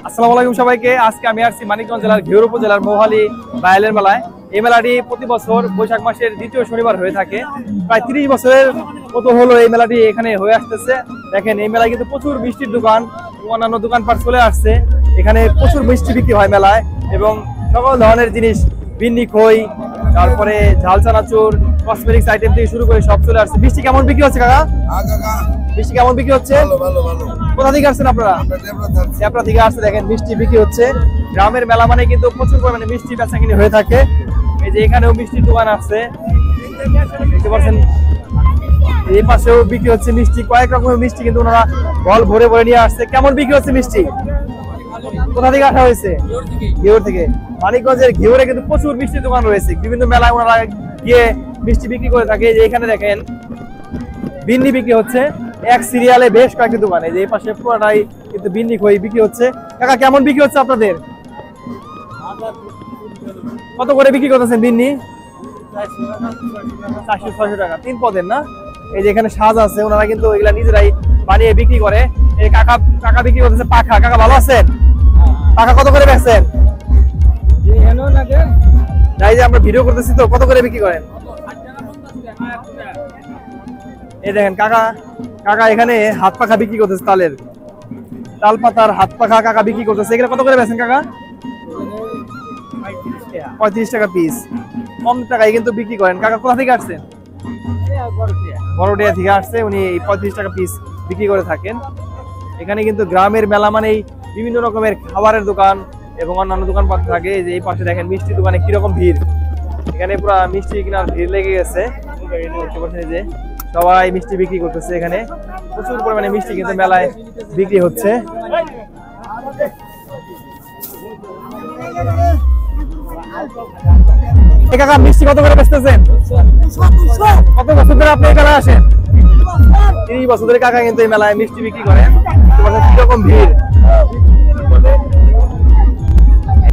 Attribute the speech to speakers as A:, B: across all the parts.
A: আসসালামু আলাইকুম সবাইকে। আজকে আমি আসছি মানিকগঞ্জ জেলার ঘিওর উপজেলার মৌহালি বায়ালের মেলায়। এই মেলাটি প্রতি বছর বৈশাখ মাসের দ্বিতীয় শনিবার হয়ে থাকে। প্রায় 30 বছরের মতো হলো এই মেলাটি এখানে হয়ে আসতেছে। দেখেন এই মেলায় কিন্তু প্রচুর মিষ্টির দোকান, অন্যান্য দোকানপাট চলে আসছে। এখানে প্রচুর মিষ্টি বিক্রি হয় মেলায় এবং সকল ধরনের জিনিস, বিন্নি খই, তারপরে ঝাল চানাচুর, কসমেটিক্স আইটেম থেকে শুরু করে সব চলে আসছে। মিষ্টি কেমন বিক্রি হচ্ছে কাকা? মিষ্টি কেমন বিক্রি হচ্ছে? কোথা থেকে আসছেন আপনারা? আপনারা থেকে আসছে। দেখেন মিষ্টি বিক্রি হচ্ছে। গ্রামের মেলা মানে কিন্তু প্রচুর পরিমাণে মিষ্টি বেচাকিনি হয়ে থাকে। এই যে এখানেও মিষ্টির দোকান আছে, দেখতে পাচ্ছেন। এই পাশেও বিক্রি হচ্ছে মিষ্টি, কয়েক রকমের মিষ্টি কিন্তু ওনারা বল ভরে ভরে নিয়ে আসছে। কেমন বিক্রি হচ্ছে মিষ্টি? কোথা থেকে আসা হয়েছে? ঘিওর থেকে। মানিকগঞ্জের ঘিওরে কিন্তু প্রচুর মিষ্টির দোকান রয়েছে। বিভিন্ন মেলায় ওনারা গিয়ে মিষ্টি বিক্রি করে থাকে। যে এখানে দেখেন বিন্নি বিক্রি হচ্ছে এক সিরিয়ালে বেশ কয়েকটি দোকানে। যে এই পাশে পুরোটাই কিন্তু বিন্নি খই বিক্রি হচ্ছে। কাকা কেমন বিক্রি হচ্ছে আপনাদের? কত করে বিক্রি করতেছেন বিন্নি? 400-600 টাকা 3 পদের না? এই যে এখানে সাজ আছে, ওনারা কিন্তু এগুলা নিজেরাই বানিয়ে বিক্রি করে। এই কাকা বিক্রি করতেছে পাখা। কাকা ভালো আছেন? পাখা কত করে বেচছেন? এই যে আমরা ভিডিও করতেছি তো, কত করে বিক্রি করেন? এই দেখেন কাকা এখানে হাত পাখা বিক্রি করতেছে, তাল পাতার হাত পাখা কাকা বিক্রি করতেছে। এগুলো কত করে বেচেন কাকা? 35 টাকা পিস। কম টাকায় কিন্তু বিক্রি করেন। কাকা কোথা থেকে আসছেন? বড়টিয়া থেকে আসছে। উনি 35 টাকা পিস বিক্রি করে থাকেন। এখানে কিন্তু গ্রামের মেলা মানেই বিভিন্ন রকমের খাবারের দোকান এবং অন্যান্য দোকানপাট থাকে। যে এই পাশে দেখেন মিষ্টি দোকানে কিরকম ভিড়। এখানে পুরো মিষ্টি কেনার ভিড় লেগে গেছে। যে সবাই মিষ্টি বিক্রি করতেছে। এখানে প্রচুর পরিমাণে মিষ্টি কিন্তু মেলায় বিক্রি হচ্ছে। কাকা মিষ্টি কত করে বেচতেছেন? কত বছর ধরে আপনি এই মেলায় আসেন? 30 বছর ধরে কাকা কিন্তু এই মেলায় মিষ্টি বিক্রি করেন। কিরকম ভিড়।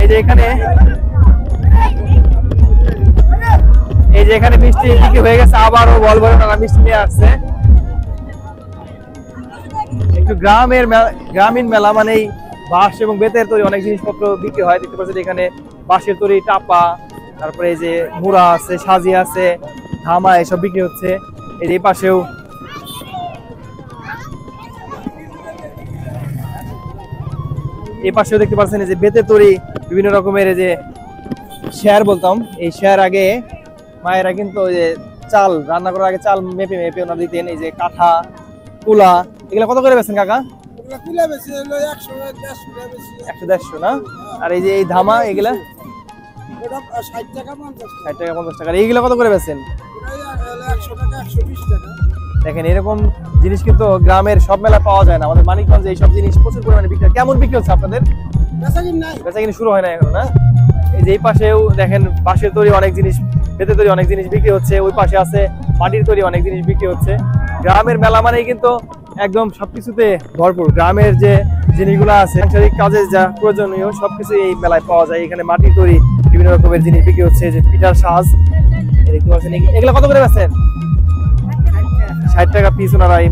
A: এই যে এখানে মিষ্টি বিক্রি হয়ে গেছে, আবারও বল ভরে তারা মিষ্টি নিয়ে আসছে। একটু গ্রামীণ মেলা মানেই বাঁশ এবং বেতের তৈরি অনেক জিনিসপত্র বিক্রি হয়। দেখতে পাচ্ছেন এখানে বাঁশের তৈরি টাপা, তারপরে এই যে মুড়া আছে, সাজি আছে, ধামা, এসব বিক্রি হচ্ছে। এই পাশেও দেখতে পাচ্ছেন এই যে বেতের তৈরি বিভিন্ন রকমের এই যে শেয়ার বলতাম, এই শেয়ার আগে মায়েরা কিন্তু ওই যে চাল রান্না করার আগে চাল মেপে মেপে ওনারা দিতেন। এই যে কাঠা, কুলা, এগুলা কত করে বেচেন কাকা? 100-150 না? আর এই যে এই ধামা এগুলা 60-50 টাকা। এইগুলা কত করে বেচেন?
B: 100 টাকা 120 টাকা।
A: দেখেন এরকম জিনিস কিন্তু গ্রামের সব মেলা পাওয়া যায় না। আমাদের মানিকগঞ্জে এইসব জিনিস প্রচুর পরিমাণে বিক্রি। কেমন বিক্রি হচ্ছে আপনাদের? বেচাকিনি শুরু হয় না এখন না? এই যে এই পাশেও দেখেন বাঁশের তৈরি অনেক জিনিস, বেতের তৈরি অনেক জিনিস বিক্রি হচ্ছে। ওই পাশে আছে মাটির তৈরি অনেক জিনিস বিক্রি হচ্ছে। গ্রামের মেলা মানেই কিন্তু একদম সবকিছুতে ভরপুর। গ্রামের যে জিনিসগুলো আছে, সাংসারিক কাজে যা প্রয়োজনীয় সবকিছু এই মেলায় পাওয়া যায়। এখানে মাটির তৈরি বিভিন্ন রকমের জিনিস বিক্রি হচ্ছে। যে পিঠার সাজ দেখতে পাচ্ছেন, এগুলো কত করে বেচেন? 60 টাকা পিস ওনারা এই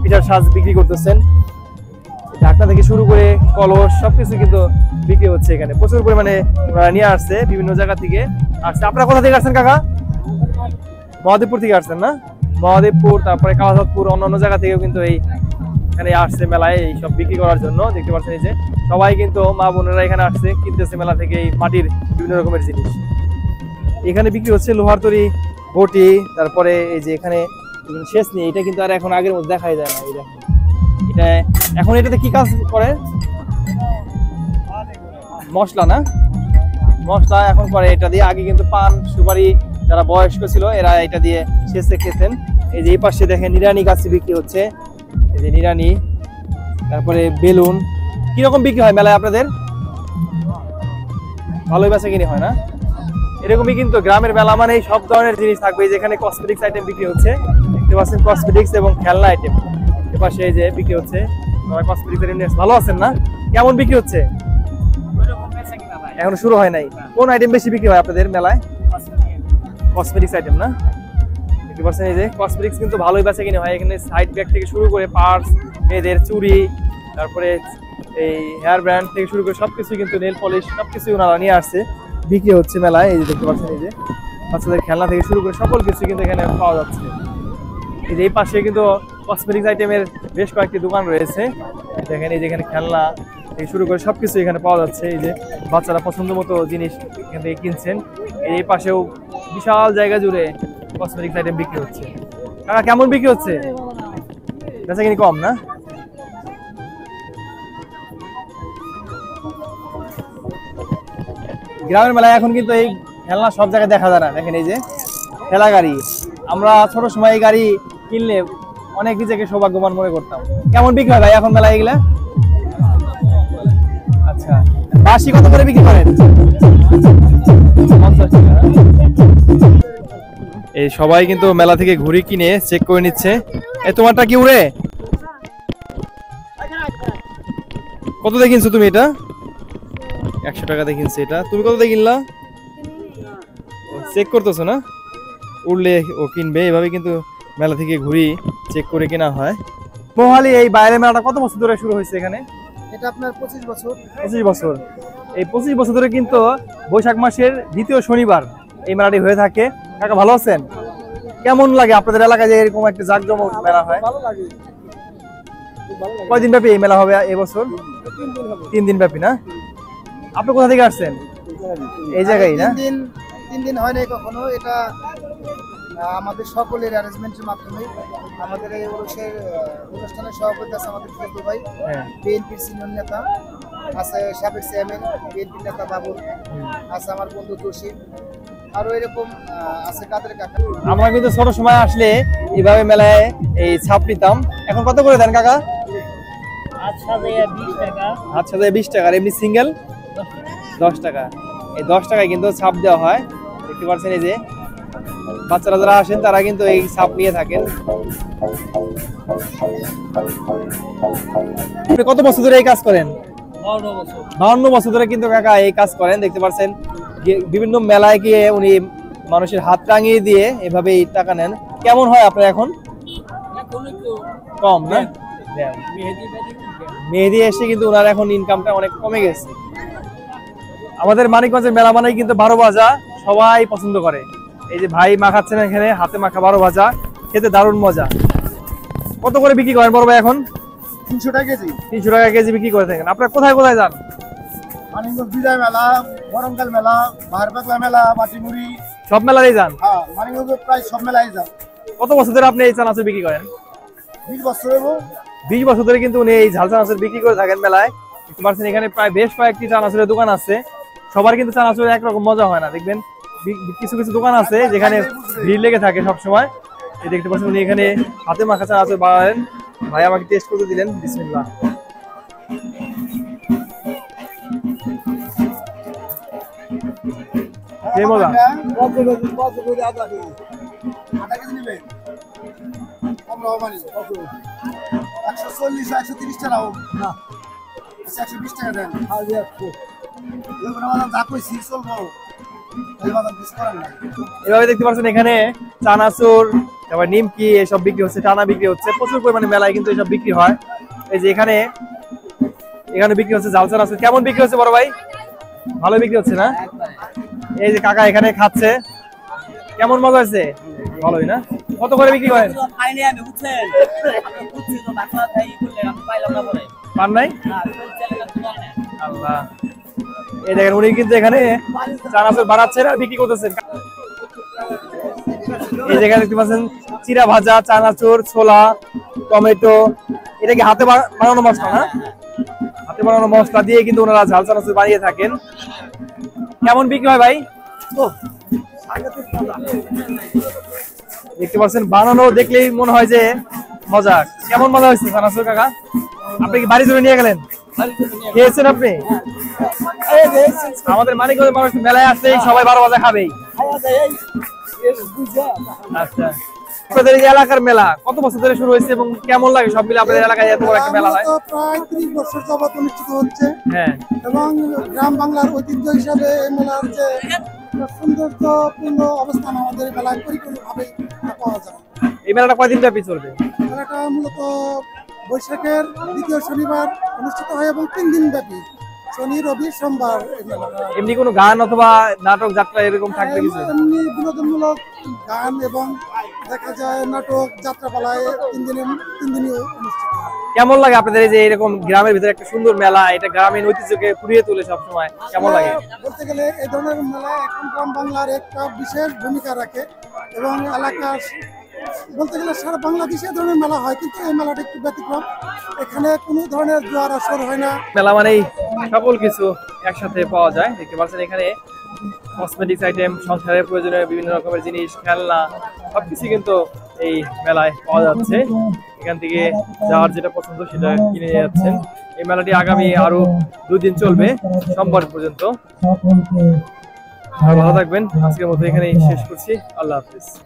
A: পিঠার সাজ বিক্রি করতেছেন। ঢাকনা থেকে শুরু করে কলস সবকিছু কিন্তু বিক্রি হচ্ছে। এখানে প্রচুর পরিমাণে নিয়ে আসছে, বিভিন্ন জায়গা থেকে আসছে। আপনারা কোথা থেকে আসছেন কাকা? মহাদেবপুর থেকে আসছেন না? মহাদেবপুর, তারপরে কাওয়াজাতপুর, অন্যান্য জায়গা থেকেও কিন্তু এখানে আসছে মেলায় এই সব বিক্রি করার জন্য। দেখতে পাচ্ছেন এই যে সবাই কিন্তু মা বোনেরা এখানে আসছে, কিনতেছে মেলা থেকে এই মাটির বিভিন্ন রকমের জিনিস। এখানে বিক্রি হচ্ছে লোহার তৈরি বটি, তারপরে এই যে এখানে শেষ নেই। এটা কিন্তু আর এখন আগের মধ্যে দেখাই যায় না। এটা এখন এটাতে কি কাজ করে? মশলা না? মশলা এখন করে এটা দিয়ে। আগে কিন্তু পান সুপারি যারা বয়স্ক ছিল এরা এটা দিয়ে শেষে খেতেন। এই যে এই পাশে দেখেন নিরানি গাছ বিক্রি হচ্ছে। এই যে নিরানি তারপরে বেলুন। কিরকম বিক্রি হয় মেলায় আপনাদের? ভালোই বেচা কিনি হয় না? এরকমই কিন্তু গ্রামের মেলা মানে সব ধরনের জিনিস থাকবে। যেখানে কসমেটিক্স আইটেম বিক্রি হচ্ছে, দেখতে পাচ্ছেন কসমেটিক্স এবং খেলনা আইটেম। এপাশে এই যে বিক্রি হচ্ছে, কসমেটিক্স আইটেম ভালো আছেন না? কেমন বিক্রি হচ্ছে? এখনো শুরু হয় নাই। কোন আইটেম বেশি বিক্রি হয় আপনাদের মেলায়? কসমেটিক্স আইটেম না? দেখতে পাচ্ছেন এই যে কসমেটিক্স কিন্তু ভালোই বেচা কিনে হয়। এখানে সাইড ব্যাগ থেকে শুরু করে পার্স, মেয়েদের চুড়ি, তারপরে এই হেয়ার ব্র্যান্ড থেকে শুরু করে সবকিছু কিন্তু নেল পলিশ সবকিছু ওনারা নিয়ে আসছে, বিক্রি হচ্ছে মেলায়। এই যে দেখতে পাচ্ছেন এই যে বাচ্চাদের খেলনা থেকে শুরু করে সকল কিছু কিন্তু এখানে পাওয়া যাচ্ছে। এই যে এই পাশে কিন্তু কসমেটিক্স আইটেমের বেশ কয়েকটি দোকান রয়েছে। দেখেন এই যে এখানে খেলনা থেকে শুরু করে সবকিছু এখানে পাওয়া যাচ্ছে। এই যে বাচ্চারা পছন্দ মতো জিনিস এখান থেকে কিনছেন। এই পাশেও বিশাল জায়গা জুড়ে কসমেটিক্স আইটেম বিক্রি হচ্ছে। কাকা কেমন বিক্রি হচ্ছে? বেচা কিনি কম না? গ্রামের মেলায় এখন কিন্তু এই খেলনা সব জায়গায় দেখা যায় না। দেখেন এই যে ঠেলা গাড়ি, আমরা ছোট সময় এই গাড়ি কিনলে অনেক নিজেকে সৌভাগ্যবান মনে করতাম। কেমন বিক্রি হয় ভাই এখন মেলায় এগুলা? আচ্ছা, বাঁশি কত করে বিক্রি করেন? 50 টাকা। এই সবাই কিন্তু মেলা থেকে ঘুড়ি কিনে চেক করে নিচ্ছে। এই তোমারটা কি উড়ে? কত দিয়ে কিনছো তুমি এটা? 100 টাকা দিয়ে কিনছে এটা। তুমি কত দিয়ে কিনলা? চেক করতেছো না? উড়লে ও কিনবে। এভাবে কিন্তু মেলা থেকে ঘুরি চেক করে কেনা হয়। মোহালি এই বাইরে মেলাটা কত বছর ধরে শুরু হয়েছে এখানে?
B: এটা আপনার 25 বছর।
A: 25 বছর। এই 25 বছর ধরে কিন্তু বৈশাখ মাসের দ্বিতীয় শনিবার এই মেলাটি হয়ে থাকে। কাকা ভালো আছেন? কেমন লাগে আপনাদের এলাকায় যে এরকম একটা জাঁকজমক মেলা হয়?
B: ভালো লাগে।
A: কয়দিন ব্যাপী এই মেলা হবে এবছর? 3 দিন ব্যাপী না? আপনি কোথা থেকে আসছেন? এই জায়গায় না?
B: 3 দিন হয় নাই কখনো। এটা আমাদের সকলের অ্যারেঞ্জমেন্টের মাধ্যমে আমাদের এই অনুষ্ঠানের সভাপতি আছে আমাদের ফজল ভাই, বিএনপির সিনিয়র নেতা আছে, সাবেক চেয়ারম্যান বিএনপি নেতা বাবুল আছে, আমার বন্ধু জসিম, আরো এরকম আছে কাদের কাকা।
A: আমরা কিন্তু ছোট সময় আসলে এইভাবে মেলায় এই ছাপ নিতাম। এখন কত করে দেন কাকা?
C: আচ্ছা 20 টাকা।
A: আচ্ছা 20 টাকা। আর এমনি সিঙ্গেল 10 টাকা। এই 10 টাকায় কিন্তু ছাপ দেওয়া হয়। দেখতে পাচ্ছেন এই যে বাচ্চারা যারা আসেন তারা কিন্তু এই ছাপ নিয়ে থাকেন। আপনি কত বছর ধরে এই কাজ করেন? 52 বছর ধরে কিন্তু কাকা এই কাজ করেন। দেখতে পাচ্ছেন বিভিন্ন মেলায় গিয়ে উনি মানুষের হাত টাঙিয়ে দিয়ে এভাবে এই টাকা নেন। কেমন হয় আপনার এখন? কম না? মেহেদি এসে কিন্তু ওনার এখন ইনকামটা অনেক কমে গেছে। আমাদের মানিকগঞ্জের মেলা মানে কিন্তু 12 ভাজা সবাই পছন্দ করে। এই যে ভাই মাখাচ্ছেন এখানে হাতে মাখা 12 ভাজা, খেতে দারুণ মজা। কত করে বিক্রি করেন বড় ভাই এখন?
B: 300 টাকা কেজি।
A: 300 টাকা কেজি বিক্রি করে থাকেন। আপনারা কোথায় কোথায় যান?
B: মানিকগঞ্জ বিজয় মেলা, গরমকাল মেলা, বাহারপাগলা মেলা, বাটিমুড়ি,
A: সব মেলাতেই যান?
B: হ্যাঁ, মানিকগঞ্জের প্রায় সব মেলায় যান।
A: কত বছর ধরে আপনি এই চানাচুর বিক্রি করেন?
B: 20 বছর হলো।
A: 20 বছর ধরে কিন্তু উনি এই ঝাল চানাচুর বিক্রি করে থাকেন মেলায়। দেখতে পাচ্ছেন এখানে প্রায় বেশ কয়েকটি চানাচুরের দোকান আছে। সবার কিন্তু চানাচুর একরকম মজা হয় না। দেখবেন কিছু কিছু দোকান আছে যেখানে ভিড় লেগে থাকে সব সময়। এই দেখতে পাচ্ছেন উনি এখানে হাতে মাখা চানাচুর বানালেন। ভাই আমাকে টেস্ট করতে দিলেন। বিসমিল্লাহ। কে মজা?
B: কত করে আদা কেজি? আদা কেজি নেবেন? কম রাও মানে কত? 140 130 টাকা নাও। না, 120 টাকা দেন। আর 100। এগুলো আমরা যা কইছি চলবো।
A: এভাবে দেখতে পাচ্ছেন এখানে চানাচুর, তারপর নিমকি এসব বিক্রি হচ্ছে, টানা বিক্রি হচ্ছে। প্রচুর পরিমাণে মেলায় কিন্তু এসব বিক্রি হয়। এই যে এখানে বিক্রি হচ্ছে জাল চানাচুর। কেমন বিক্রি হচ্ছে বড় ভাই? ভালো বিক্রি হচ্ছে না? এই যে কাকা এখানে খাচ্ছে, কেমন মজা হচ্ছে? ভালোই না? কত করে বিক্রি করেন? পান নাই? আল্লাহ, এই দেখেন উনি কিন্তু এখানে চানাচুর বানাচ্ছেন আর বিক্রি করতেছেন। এই জায়গায় দেখতে পাচ্ছেন চিরা ভাজা, চানাচুর, ছোলা, টমেটো। এটা কি হাতে বানানো মশলা না? হাতে বানানো মশলা দিয়ে কিন্তু ওনারা ঝাল চানাচুর বানিয়ে থাকেন। কেমন বিক্রি হয় ভাই? দেখতে পাচ্ছেন বানানো দেখলেই মনে হয় যে মজা। কেমন মজা হয়েছে চানাচুর কাকা? আপনি কি বাড়ি ধরে নিয়ে গেলেন? খেয়েছেন আপনি? আমাদের মানিকগঞ্জের মানুষ মেলায় আসলেই সবাই 12 ভাজা খাবেই। আচ্ছা, আপনাদের এই এলাকার মেলা কত বছর ধরে শুরু হয়েছে এবং কেমন লাগে সব মিলে আপনাদের এলাকায় এত বড় একটা মেলা হয়?
B: প্রায় 30 বছর যাবত অনুষ্ঠিত হচ্ছে
A: হ্যাঁ,
B: এবং গ্রাম বাংলার ঐতিহ্য হিসাবে এই মেলার যে একটা সৌন্দর্যপূর্ণ অবস্থান আমাদের এই মেলায় পরিপূর্ণভাবে পাওয়া যায়।
A: এই মেলাটা কয়দিন ব্যাপী চলবে?
B: মেলাটা মূলত বৈশাখের দ্বিতীয় শনিবার অনুষ্ঠিত হয় এবং 3 দিন ব্যাপী, শনি রবি সোমবার এই মেলাটা।
A: এমনি কোনো গান অথবা নাটক যাত্রা এরকম থাকবে কিছু?
B: এমনি বিনোদনমূলক গান এবং দেখা যায় নাটক যাত্রাপালায় 3 দিনই অনুষ্ঠিত হয়।
A: কেমন লাগে আপনাদের এই যে এরকম গ্রামের ভিতরে একটা সুন্দর মেলা, এটা গ্রামীণ ঐতিহ্যকে ফুরিয়ে তোলে সবসময়, কেমন লাগে?
B: বলতে গেলে এই ধরনের মেলা এখন গ্রাম বাংলার একটা বিশেষ ভূমিকা রাখে এবং এলাকার বলতে গেলে সারা বাংলাদেশে এই ধরনের মেলা হয়, কিন্তু এই মেলাটা একটু ব্যতিক্রম। এখানে কোনো ধরনের জোয়ার আসর হয় না।
A: মেলা মানেই সকল কিছু একসাথে পাওয়া যায়। দেখতে পাচ্ছেন এখানে কসমেটিক্স আইটেম, সংসারের প্রয়োজনীয় বিভিন্ন রকমের জিনিস, খেলনা সবকিছু কিন্তু এই মেলায় পাওয়া যাচ্ছে। এখান থেকে যার যেটা পছন্দ সেটা কিনে নিয়ে যাচ্ছেন। এই মেলাটি আগামী আরো 2 দিন চলবে, সোমবার পর্যন্ত। ভালো থাকবেন। আজকের মতো এখানেই শেষ করছি। আল্লাহ হাফিজ।